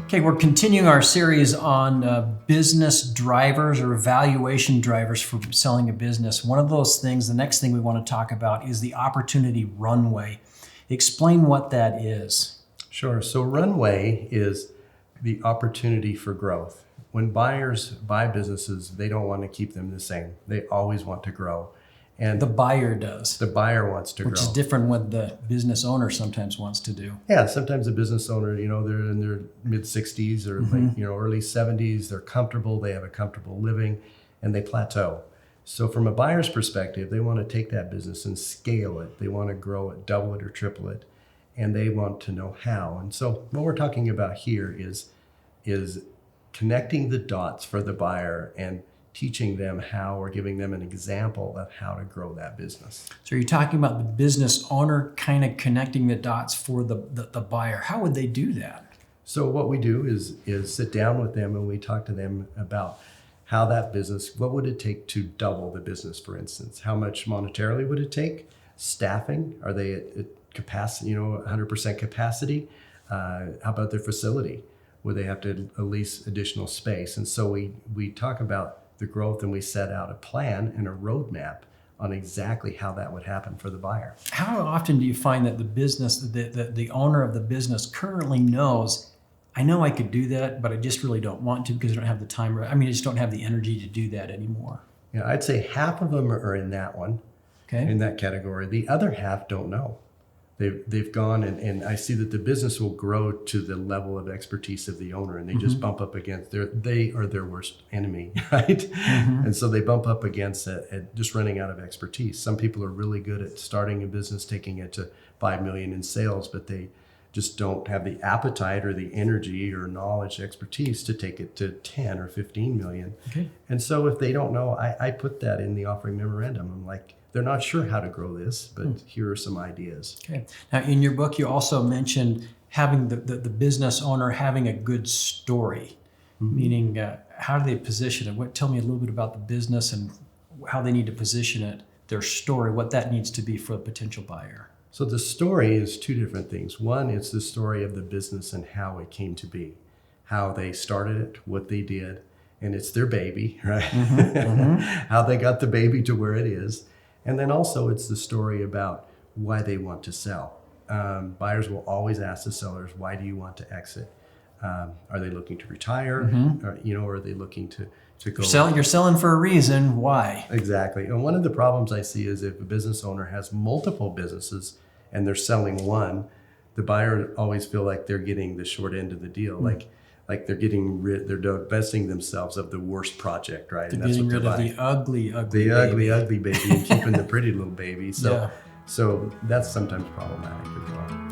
Okay, we're continuing our series on business drivers or evaluation drivers for selling a business. One of those things, the next thing we want to talk about is the opportunity runway. Explain what that is. Sure. So runway is the opportunity for growth. When buyers buy businesses, they don't want to keep them the same. They always want to grow. And The buyer does, the buyer wants to which grow. is different from what the business owner sometimes wants to do. Yeah, sometimes a business owner, they're in their mid 60s or early 70s. They're comfortable. They have a comfortable living, and they plateau. So from a buyer's perspective, they want to take that business and scale it. They want to grow it, double it or triple it, and they want to know how. And so what we're talking about here is connecting the dots for the buyer and teaching them how, or giving them an example of how to grow that business. So you're talking about the business owner kind of connecting the dots for the buyer. How would they do that? So what we do is sit down with them and we talk to them about how that business, what would it take to double the business, for instance? How much monetarily would it take? Staffing, are they at capacity, 100% capacity? How about their facility? Would they have to lease additional space? And so we talk about the growth, and we set out a plan and a roadmap on exactly how that would happen for the buyer. How often do you find that the business, the owner of the business currently knows, I know I could do that, but I just really don't want to because I don't have the time. I just don't have the energy to do that anymore. Yeah, I'd say half of them are in that one, Okay. in that category. The other half don't know. They've gone and I see that the business will grow to the level of expertise of the owner, and they just bump up against they are their worst enemy, right? And so they bump up against just running out of expertise. Some people are really good at starting a business, taking it to 5 million in sales, but they just don't have the appetite or the energy or knowledge, expertise to take it to 10 or 15 million. Okay. And so if they don't know, I put that in the offering memorandum. I'm like, they're not sure how to grow this, but here are some ideas. Okay. Now, in your book, you also mentioned having the business owner having a good story, meaning how do they position it? Tell me a little bit about the business and how they need to position it, their story, what that needs to be for a potential buyer. So the story is two different things. One, it's the story of the business and how it came to be, how they started it, what they did, and it's their baby, right? How they got the baby to where it is. And then also it's the story about why they want to sell. Buyers will always ask the sellers, why do you want to exit? Are they looking to retire? Or are they looking to go? You're selling for a reason. Why? Exactly. And one of the problems I see is if a business owner has multiple businesses and they're selling one, the buyer always feel like they're getting the short end of the deal. Like they're they're divesting themselves of the worst project, right? They're getting rid of the ugly ugly baby and keeping the pretty little baby. So that's sometimes problematic as well.